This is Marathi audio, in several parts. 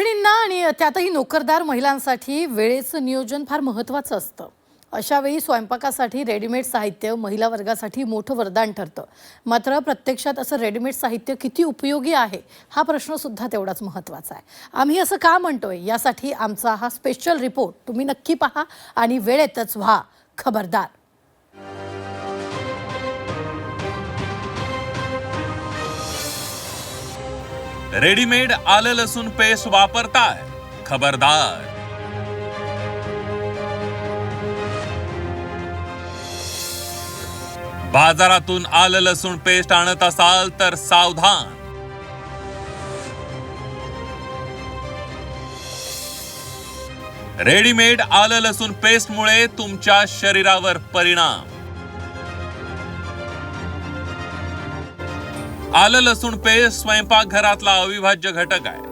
गृहिणींना आणि त्यातही नोकरदार महिलांसाठी वेळेचं नियोजन फार महत्त्वाचं असतं. अशा वेळी स्वयंपाकासाठी रेडीमेड साहित्य महिला वर्गासाठी मोठं वरदान ठरतं. मात्र प्रत्यक्षात असं रेडीमेड साहित्य किती उपयोगी आहे हा प्रश्न सुद्धा तेवढाच महत्त्वाचा आहे. आम्ही असं का म्हणतोय यासाठी आमचा हा स्पेशल रिपोर्ट तुम्ही नक्की पहा आणि वेळेतच व्हा खबरदार. रेडीमेड आलं लसूण पेस्ट वापरताय, खबरदार. बाजारातून आलं लसूण पेस्ट आणत असाल तर सावधान. रेडीमेड आलं लसूण पेस्टमुळे तुमच्या शरीरावर परिणाम. आलं लसूण पेस्ट स्वयंपाकघरातला अविभाज्य घटक आहे.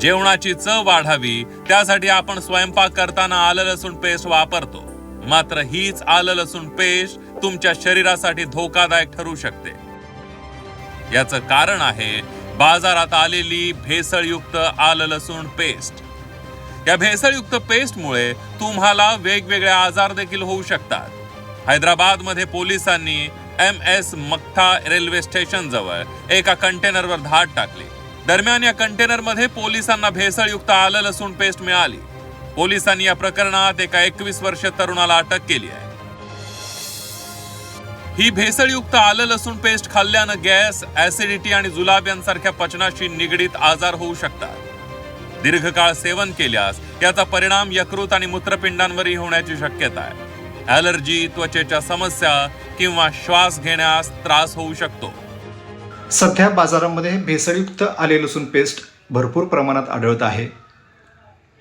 जेवणाची चव वाढावी त्यासाठी आपण स्वयंपाक करताना आलं लसूण पेस्ट वापरतो. मात्र हीच आलं लसूण पेस्ट तुमच्या शरीरासाठी धोकादायक ठरू शकते. याचं कारण आहे बाजारात आलेली भेसळयुक्त आलं लसूण पेस्ट. या भेसळयुक्त पेस्टमुळे तुम्हाला वेगवेगळे आजार देखील होऊ शकतात. हैदराबादमध्ये पोलिसांनी MS मक्था रेल्वे स्टेशन जवळ एका कंटेनरवर धाड टाकली. दरम्यान या कंटेनरमध्ये पोलिसांना भेसळयुक्त आलं लसूण पेस्ट मिळाली. पोलिसांनी या प्रकरणात एका 21 वर्षीय तरुणाला अटक केली आहे. ही भेसळयुक्त आलं लसूण पेस्ट खाल्ल्यानं गॅस, ऍसिडिटी आणि जुलाब यांसारख्या पचनाशी निगडीत आजार होऊ शकतात. दीर्घकाळ सेवन केल्यास याचा परिणाम यकृत आणि मूत्रपिंडांवरही होण्याची शक्यता आहे. ॲलर्जी, त्वचेच्या समस्या किंवा श्वास घेण्यास त्रास होऊ शकतो. सध्या बाजारामध्ये भेसळयुक्त आले लसूण पेस्ट भरपूर प्रमाणात आढळत आहे.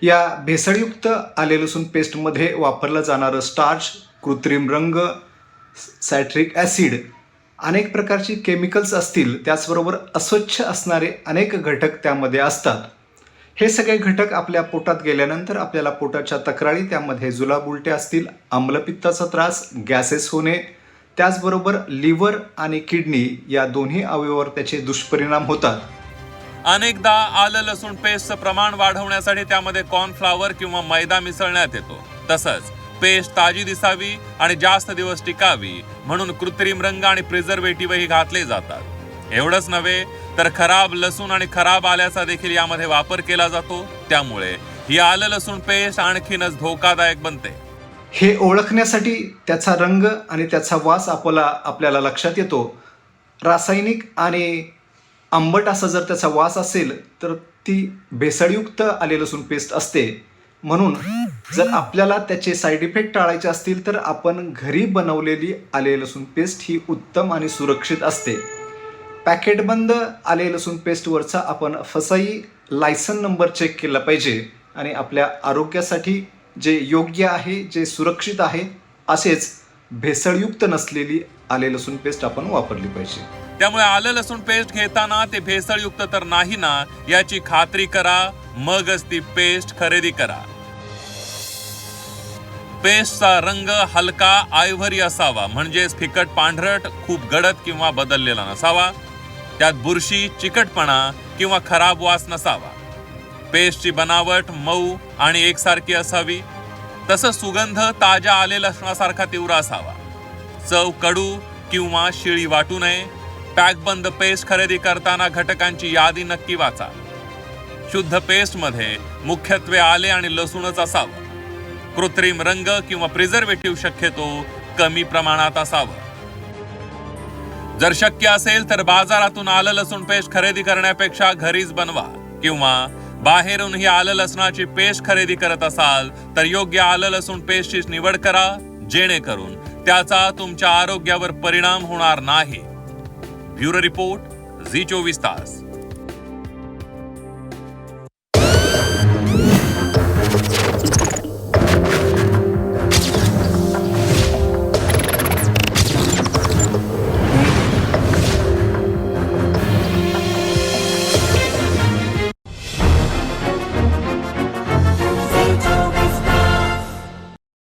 या भेसळयुक्त आले लसूण पेस्टमध्ये वापरलं जाणारं स्टार्च, कृत्रिम रंग, सायट्रिक ॲसिड, अनेक प्रकारची केमिकल्स असतील, त्याचबरोबर अस्वच्छ असणारे अनेक घटक त्यामध्ये असतात. हे सगळे घटक आपल्या पोटात गेल्यानंतर आपल्याला पोटाच्या तक्रारी, त्यामध्ये जुलाब, उलट्या असतील, आम्लपित्ताचा त्रास, गॅसेस होणे, त्याचबरोबर लिव्हर आणि किडनी या दोन्ही अवयवावर त्याचे दुष्परिणाम होतात. अनेकदा आलं लसूण पेस्टचं प्रमाण वाढवण्यासाठी त्यामध्ये कॉर्नफ्लॉवर किंवा मैदा मिसळण्यात येतो. तसंच पेस्ट ताजी दिसावी आणि जास्त दिवस टिकावी म्हणून कृत्रिम रंग आणि प्रिझर्वेटिव्हही घातले जातात. एवढंच नव्हे तर खराब लसूण आणि खराब आल्याचा देखील यामध्ये वापर केला जातो. त्यामुळे ही आलं लसूण पेस्ट आणखीनच धोकादायक बनते. हे ओळखण्यासाठी त्याचा रंग आणि त्याचा वास आपल्याला लक्षात येतो. रासायनिक आणि आंबट असा जर त्याचा वास असेल तर ती भेसळयुक्त आले लसूण पेस्ट असते. म्हणून जर आपल्याला त्याचे साईड इफेक्ट टाळायचे असतील तर आपण घरी बनवलेली आले लसूण पेस्ट ही उत्तम आणि सुरक्षित असते. पॅकेटबंद आले लसूण पेस्टवरचा आपण फसाई लायसन नंबर चेक केला पाहिजे आणि आपल्या आरोग्यासाठी जे योग्य आहे, जे सुरक्षित आहे, असेच भेसळयुक्त नसलेली आले लसूण पेस्ट आपण वापरली पाहिजे. त्यामुळे आलं लसूण पेस्ट घेताना ते भेसळयुक्त तर नाही ना याची खात्री करा, मगच ती पेस्ट खरेदी करा. पेस्टचा रंग हलका आयव्हरी असावा, म्हणजेच फिकट पांढरट, खूप गडद किंवा बदललेला नसावा. त्यात बुरशी, चिकटपणा किंवा खराब वास नसावा. पेस्टची बनावट मऊ आणि एकसारखी असावी. तसंच सुगंध ताज्या आले लसणासारखा तीव्र असावा. चव कडू किंवा शिळी वाटू नये. पॅकबंद पेस्ट खरेदी करताना घटकांची यादी नक्की वाचा. शुद्ध पेस्टमध्ये मुख्यत्वे आले आणि लसूणच असावं. कृत्रिम रंग किंवा प्रिझर्वेटिव्ह शक्यतो कमी प्रमाणात असावं. जर शक्य असेल तर बाजारातून आलं लसूण पेस्ट खरेदी करण्यापेक्षा घरीच बनवा किंवा बाहेरून ही आलं लसणाची पेस्ट खरेदी करत असाल तर योग्य आलं लसूण पेस्टची निवड करा, जेणेकरून त्याचा तुमच्या आरोग्यावर परिणाम होणार नाही. ब्युरो रिपोर्ट, झी 24 तास.